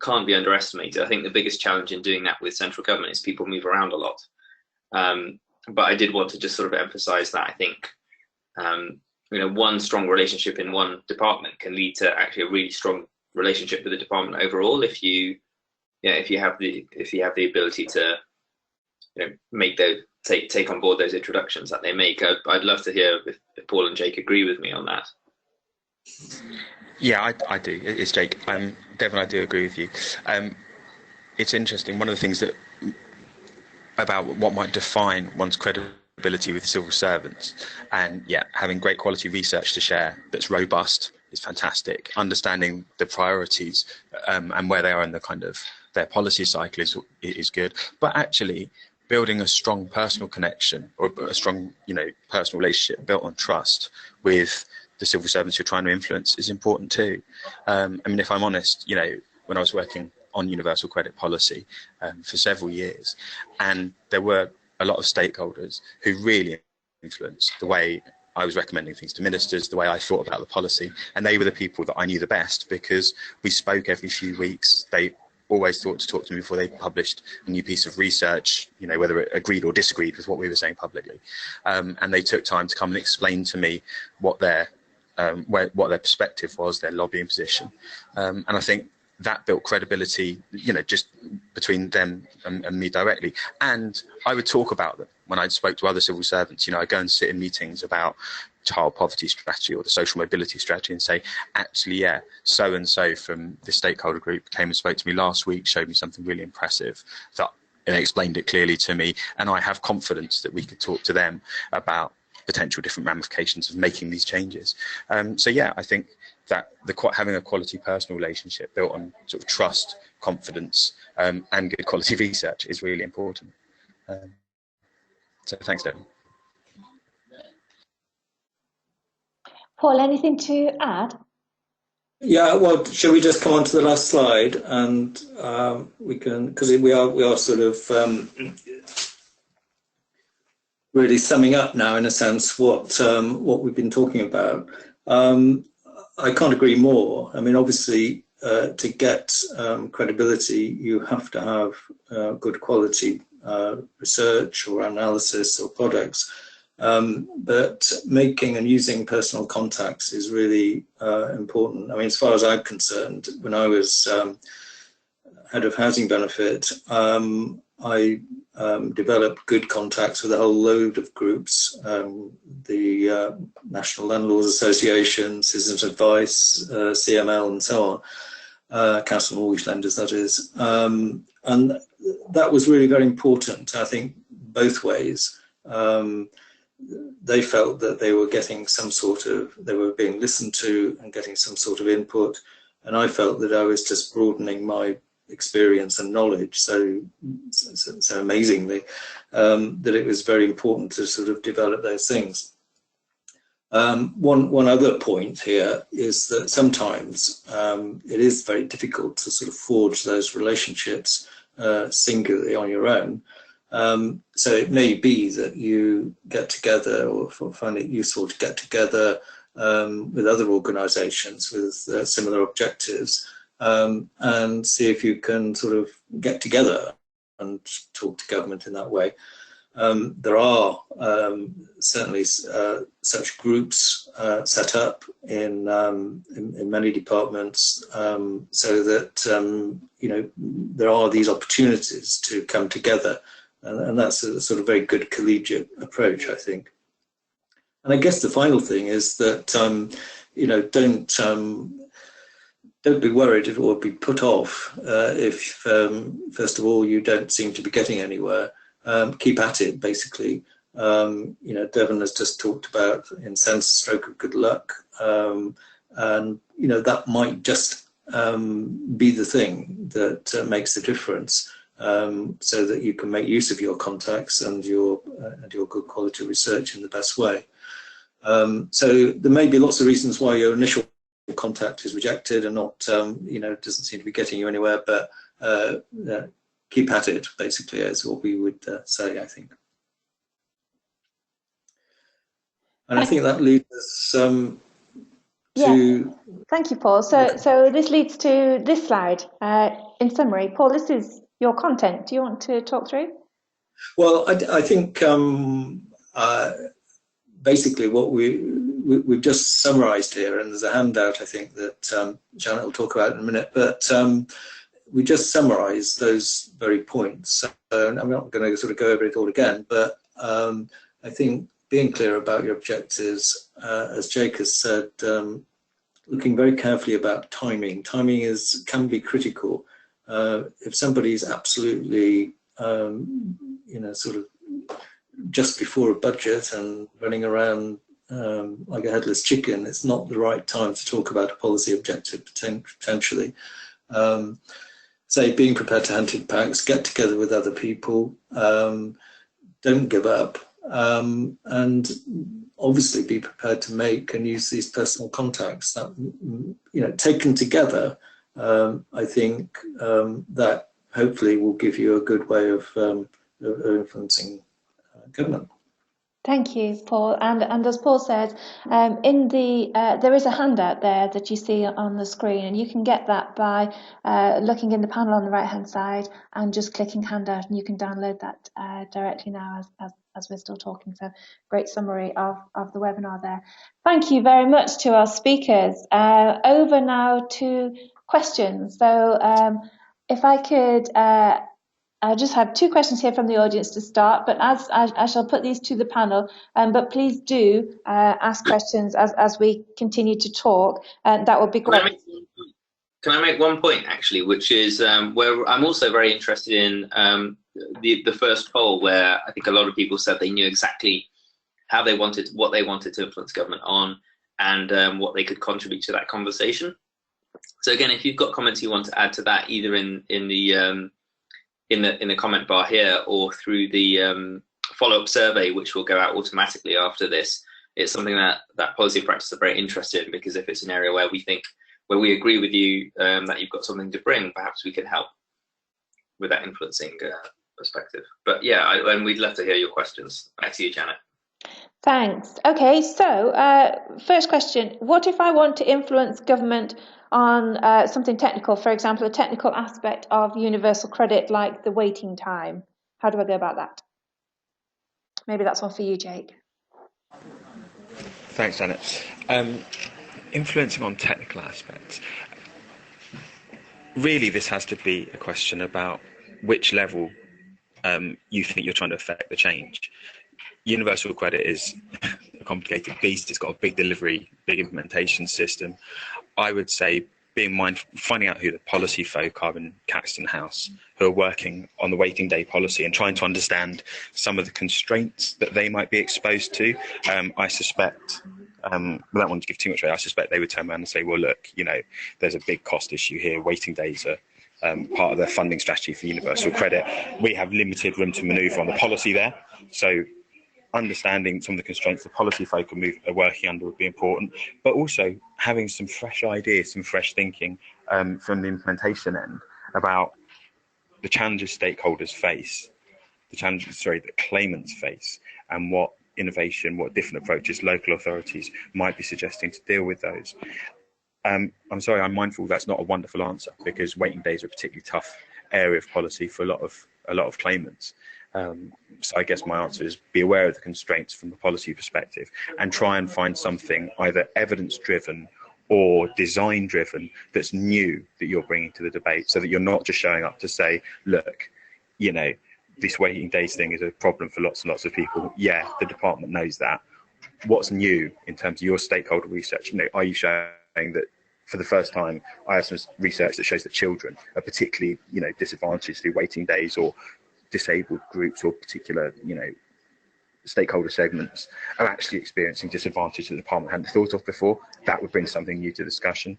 can't be underestimated. I think the biggest challenge in doing that with central government is people move around a lot. But I did want to just sort of emphasize that I think one strong relationship in one department can lead to actually a really strong relationship with the department overall if you have the ability to take on board those introductions that they make. I'd love to hear if Paul and Jake agree with me on that. Yeah, I do. It's Jake. Devon, I do agree with you. It's interesting. One of the things that about what might define one's credibility with civil servants, and having great quality research to share that's robust is fantastic. Understanding the priorities and where they are in the kind of their policy cycle is good. But actually, building a strong personal connection or a strong, personal relationship built on trust with the civil servants you're trying to influence is important too. I mean, if I'm honest, when I was working on universal credit policy for several years, and there were a lot of stakeholders who really influenced the way I was recommending things to ministers, the way I thought about the policy, and they were the people that I knew the best because we spoke every few weeks. They always thought to talk to me before they published a new piece of research, whether it agreed or disagreed with what we were saying publicly. And they took time to come and explain to me what their perspective was, their lobbying position. And I think that built credibility, just between them and me directly. And I would talk about them when I spoke to other civil servants. I'd go and sit in meetings about child poverty strategy or the social mobility strategy and say, actually, so-and-so from the stakeholder group came and spoke to me last week, showed me something really impressive that and explained it clearly to me. And I have confidence that we could talk to them about potential different ramifications of making these changes. I think that having a quality personal relationship built on sort of trust, confidence, and good quality research is really important. So thanks, Devon. Paul, anything to add? Yeah, well, shall we just come on to the last slide, and we can, because we are sort of really summing up now, in a sense, what we've been talking about. I can't agree more. I mean, obviously, to get credibility, you have to have good quality research or analysis or products. But making and using personal contacts is really important. I mean, as far as I'm concerned, when I was head of housing benefit, I developed good contacts with a whole load of groups, the National Landlords Association, Citizens Advice, CML and so on, Council of Mortgage Lenders, that is. And that was really very important, I think, both ways. They felt that they were getting they were being listened to and getting some sort of input. And I felt that I was just broadening my experience and knowledge so amazingly that it was very important to sort of develop those things. One other point here is that sometimes it is very difficult to sort of forge those relationships singularly on your own. So it may be that you get together or find it useful to get together with other organisations with similar objectives and see if you can sort of get together and talk to government in that way. There are certainly such groups set up in many departments, so that you know, there are these opportunities to come together, and that's a sort of very good collegiate approach, I think. And I guess the final thing is that you know, don't be worried or be put off if first of all you don't seem to be getting anywhere. Keep at it, basically. You know, Devon has just talked about, in a sense, a stroke of good luck, and you know, that might just be the thing that makes the difference, so that you can make use of your contacts and your good quality research in the best way. So there may be lots of reasons why your initial contact is rejected and not, you know, doesn't seem to be getting you anywhere, but keep at it, basically, is what we would say, I think. And I think that leads us to... Yeah. Thank you, Paul. So this leads to this slide. In summary, Paul, this is your content. Do you want to talk through? Well, I think basically what we've just summarised here, and there's a handout, I think, that Janet will talk about in a minute, but we just summarised those very points. So I'm not going to sort of go over it all again, but I think being clear about your objectives, as Jake has said, looking very carefully about timing. Timing can be critical. If somebody's absolutely, you know, sort of just before a budget and running around like a headless chicken, it's not the right time to talk about a policy objective, potentially. Say, being prepared to hunt in packs, get together with other people, don't give up, and obviously be prepared to make and use these personal contacts. That, you know, taken together, I think that hopefully will give you a good way of influencing government. Thank you, Paul. And as Paul said, in the there is a handout there that you see on the screen, and you can get that by looking in the panel on the right-hand side and just clicking handout, and you can download that directly now as we're still talking. So great summary of the webinar there. Thank you very much to our speakers. Over now to questions. So if I could. I just have two questions here from the audience to start, but as I shall put these to the panel, but please do ask questions as we continue to talk, and that would be great. Can I make one point, actually, which is where I'm also very interested in the first poll, where I think a lot of people said they knew exactly how they wanted, what they wanted to influence government on, and what they could contribute to that conversation. So again, if you've got comments you want to add to that, either in the comment bar here or through the follow-up survey, which will go out automatically after this, it's something that policy and practice are very interested in, because if it's an area where we agree with you that you've got something to bring, perhaps we can help with that influencing perspective. But yeah, and we'd love to hear your questions. Back to you, Janet. Thanks. Okay, so first question, what if I want to influence government on something technical, for example, a technical aspect of universal credit like the waiting time? How do I go about that? Maybe that's one for you, Jake. Thanks, Janet. Influencing on technical aspects. Really, this has to be a question about which level you think you're trying to affect the change. Universal credit is a complicated beast. It's got a big delivery, big implementation system. I would say being mindful, finding out who the policy folk are in Caxton House who are working on the waiting day policy and trying to understand some of the constraints that they might be exposed to. I suspect, without wanting to give too much away, I suspect they would turn around and say, well, look, you know, there's a big cost issue here. Waiting days are part of their funding strategy for universal credit. We have limited room to manoeuvre on the policy there. So understanding some of the constraints the policy folk are working under would be important, but also having some fresh ideas, some fresh thinking from the implementation end about the challenges stakeholders face, that claimants face, and what innovation, what different approaches local authorities might be suggesting to deal with those. I'm sorry, I'm mindful that's not a wonderful answer, because waiting days are a particularly tough area of policy for a lot of claimants. So I guess my answer is be aware of the constraints from a policy perspective and try and find something either evidence-driven or design-driven that's new that you're bringing to the debate, so that you're not just showing up to say, look, you know, this waiting days thing is a problem for lots and lots of people. Yeah, the department knows that. What's new in terms of your stakeholder research? You know, are you showing that for the first time, I have some research that shows that children are particularly, you know, disadvantaged through waiting days, or disabled groups or particular, you know, stakeholder segments are actually experiencing disadvantage that the department hadn't thought of before? That would bring something new to discussion.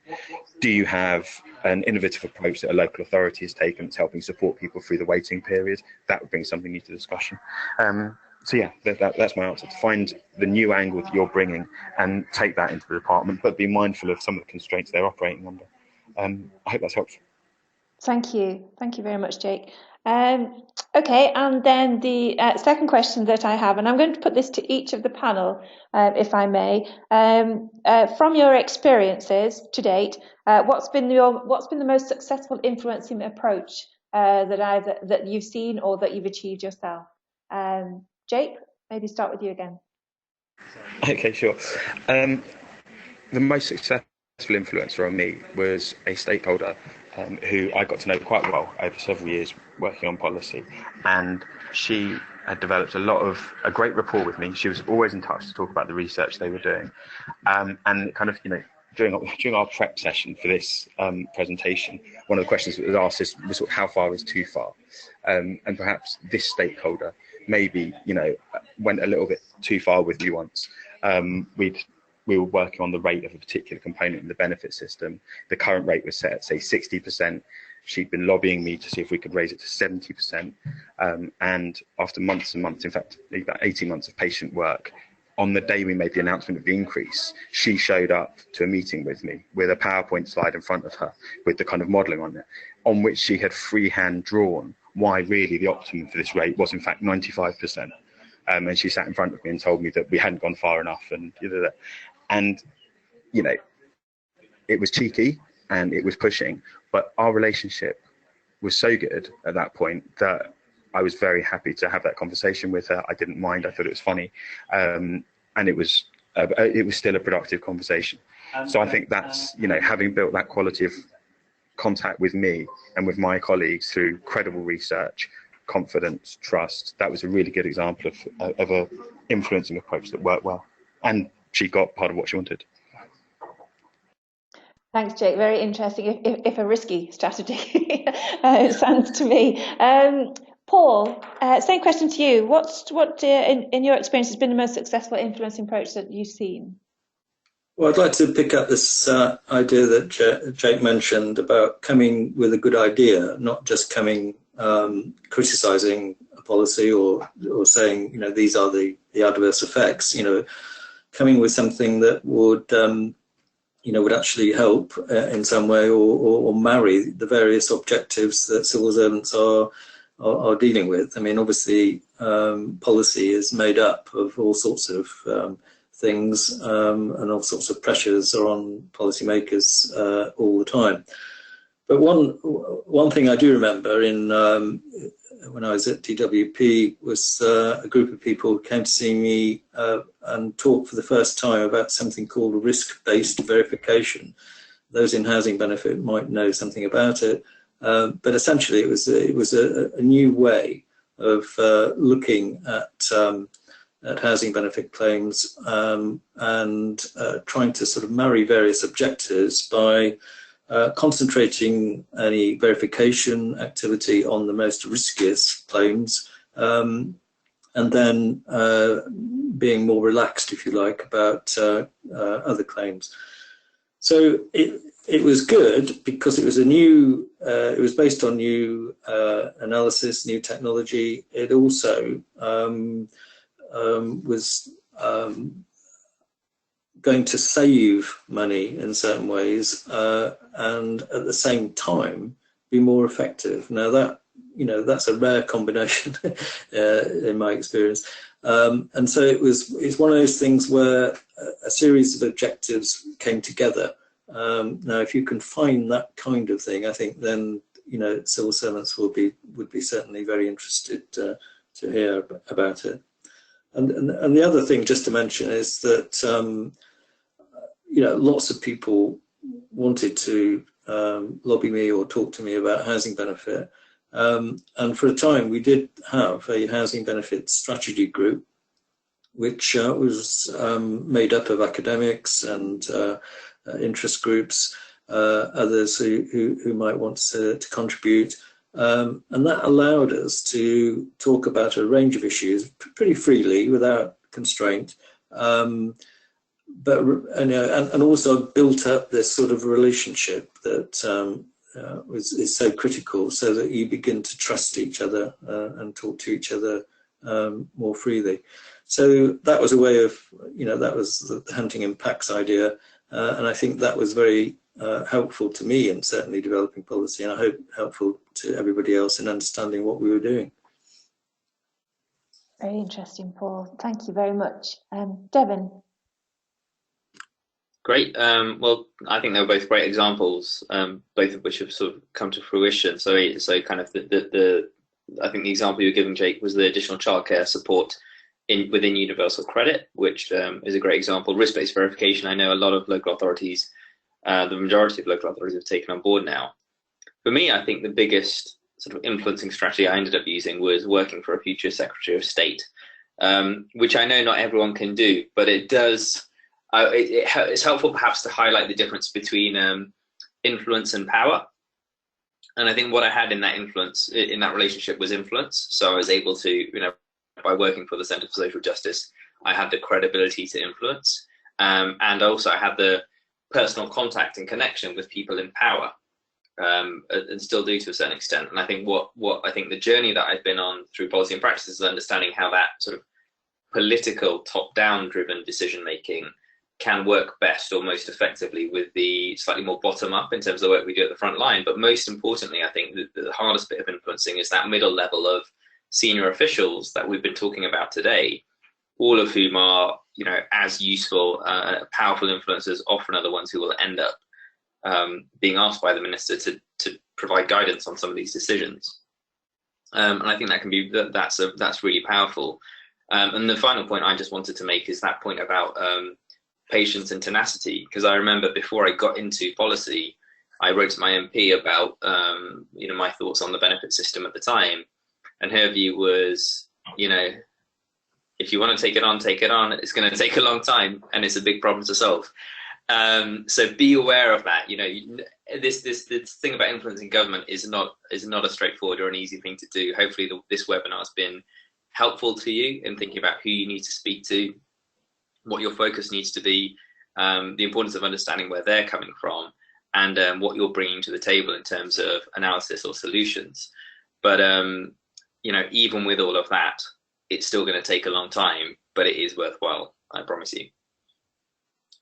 Do you have an innovative approach that a local authority has taken that's helping support people through the waiting period? That would bring something new to discussion. So yeah, that's my answer. To find the new angle that you're bringing and take that into the department, but be mindful of some of the constraints they're operating under. I hope that's helpful. Thank you very much, Jake. Okay, and then the second question that I have, and I'm going to put this to each of the panel, if I may. From your experiences to date, what's been the most successful influencing approach that you've seen or that you've achieved yourself? Jake, maybe start with you again. Okay, sure. The most successful influencer on me was a stakeholder who I got to know quite well over several years working on policy, and she had developed a great rapport with me. She was always in touch to talk about the research they were doing, and kind of, you know, during our prep session for this presentation, one of the questions that was asked was sort of how far is too far, and perhaps this stakeholder maybe, you know, went a little bit too far with you once. We were working on the rate of a particular component in the benefit system. The current rate was set at, say, 60%. She'd been lobbying me to see if we could raise it to 70%. And after months and months, in fact, about 18 months of patient work, on the day we made the announcement of the increase, she showed up to a meeting with me with a PowerPoint slide in front of her with the kind of modelling on it, on which she had freehand drawn why really the optimum for this rate was in fact 95%. And she sat in front of me and told me that we hadn't gone far enough, and you know, it was cheeky and it was pushing, but our relationship was so good at that point that I was very happy to have that conversation with her. I didn't mind. I thought it was funny, and it was still a productive conversation. So I think that's, you know, having built that quality of contact with me and with my colleagues through credible research, confidence, trust, that was a really good example of a influencing approach that worked well, and she got part of what she wanted. Thanks, Jake. Very interesting, if a risky strategy, it sounds to me. Paul, same question to you. What in your experience has been the most successful influencing approach that you've seen? Well, I'd like to pick up this idea that Jake mentioned about coming with a good idea, not just coming criticising a policy or saying, you know, these are the adverse effects. You know, coming with something that would you know, would actually help in some way, or marry the various objectives that civil servants are dealing with. I mean, obviously, policy is made up of all sorts of things, and all sorts of pressures are on policymakers all the time. But one thing I do remember when I was at DWP was a group of people who came to see me and talk for the first time about something called risk-based verification. Those in housing benefit might know something about it, but essentially it was a new way of looking at housing benefit claims and trying to sort of marry various objectives by concentrating any verification activity on the most riskiest claims, and then being more relaxed, if you like, about other claims. So it was good because it was a new, it was based on new analysis, new technology. It also was going to save money in certain ways and at the same time be more effective. Now that, that's a rare combination in my experience. And so it's one of those things where a series of objectives came together. Now, if you can find that kind of thing, I think then, civil servants would be certainly very interested to hear about it. And the other thing just to mention is that, lots of people wanted to lobby me or talk to me about housing benefit. And for a time, we did have a housing benefit strategy group, which was made up of academics and interest groups, others who might want to contribute. And that allowed us to talk about a range of issues pretty freely without constraint. But and also built up this sort of relationship that is so critical, so that you begin to trust each other and talk to each other more freely. So that was a way of, that was the hunting in packs idea, and I think that was very helpful to me in certainly developing policy, and I hope helpful to everybody else in understanding what we were doing. Very interesting, Paul. Thank you very much. Devon. Great. Well, I think they were both great examples, both of which have sort of come to fruition. So kind of I think the example you were giving, Jake, was the additional childcare support within universal credit, which is a great example. Risk-based verification, I know a lot of local authorities, the majority of local authorities have taken on board now. For me, I think the biggest sort of influencing strategy I ended up using was working for a future Secretary of State, which I know not everyone can do, but it does. It's helpful perhaps to highlight the difference between influence and power. And I think what I had in that influence, in that relationship, was influence. So I was able to, by working for the Centre for Social Justice, I had the credibility to influence. And also I had the personal contact and connection with people in power, and still do to a certain extent. And I think what I think the journey that I've been on through policy and practice is understanding how that sort of political, top-down driven decision-making can work best or most effectively with the slightly more bottom-up in terms of the work we do at the front line. But most importantly, I think the hardest bit of influencing is that middle level of senior officials that we've been talking about today, all of whom are, as useful, powerful influencers, often are the ones who will end up being asked by the minister to provide guidance on some of these decisions. And I think that can be, that's really powerful. And the final point I just wanted to make is that point about patience and tenacity, because I remember before I got into policy, I wrote to my MP about my thoughts on the benefit system at the time, and her view was, if you want to take it on, it's going to take a long time and it's a big problem to solve. So be aware of that. This thing about influencing government is not a straightforward or an easy thing to do. Hopefully this webinar has been helpful to you in thinking about who you need to speak to, what your focus needs to be, the importance of understanding where they're coming from, and what you're bringing to the table in terms of analysis or solutions. But even with all of that, it's still going to take a long time, but it is worthwhile, I promise you.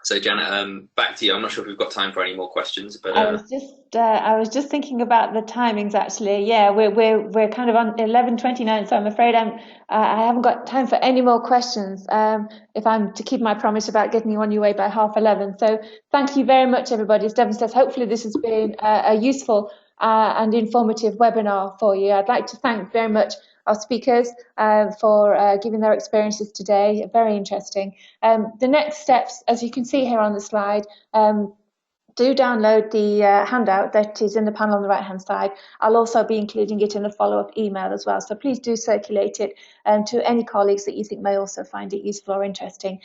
So Janet, back to you. I'm not sure if we've got time for any more questions, but I was just thinking about the timings actually. Yeah, we're kind of on 11:29, so I'm afraid I haven't got time for any more questions. If I'm to keep my promise about getting you on your way by 11:30. So thank you very much, everybody. As Devon says, hopefully this has been a useful and informative webinar for you. I'd like to thank very much our speakers for giving their experiences today. Very interesting. The next steps, as you can see here on the slide, do download the handout that is in the panel on the right hand side. I'll also be including it in the follow-up email as well, so please do circulate it to any colleagues that you think may also find it useful or interesting.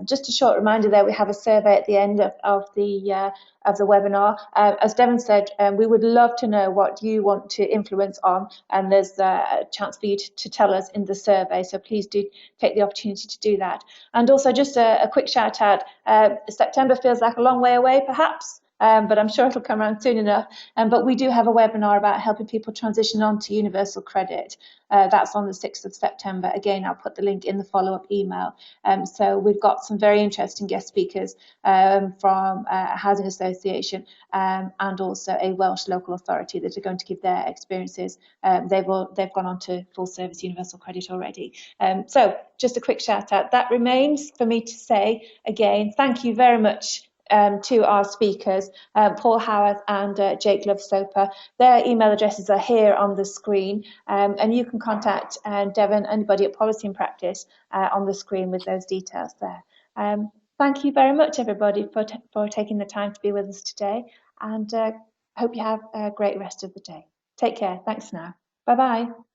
Just a short reminder there, we have a survey at the end of the webinar. As Devon said, we would love to know what you want to influence on, and there's a chance for you to tell us in the survey, so please do take the opportunity to do that. And also just a quick shout out, September feels like a long way away perhaps, but I'm sure it'll come around soon enough. But we do have a webinar about helping people transition on to universal credit. That's on the 6th of September. Again, I'll put the link in the follow-up email. So we've got some very interesting guest speakers from a housing association and also a Welsh local authority that are going to give their experiences. They've gone on to full service universal credit already. So just a quick shout out. That remains for me to say again, thank you very much to our speakers, Paul Howarth and Jake Love-Soper. Their email addresses are here on the screen, and you can contact Devon, anybody at Policy and Practice on the screen with those details there. Thank you very much, everybody, for taking the time to be with us today, and hope you have a great rest of the day. Take care. Thanks now. Bye-bye.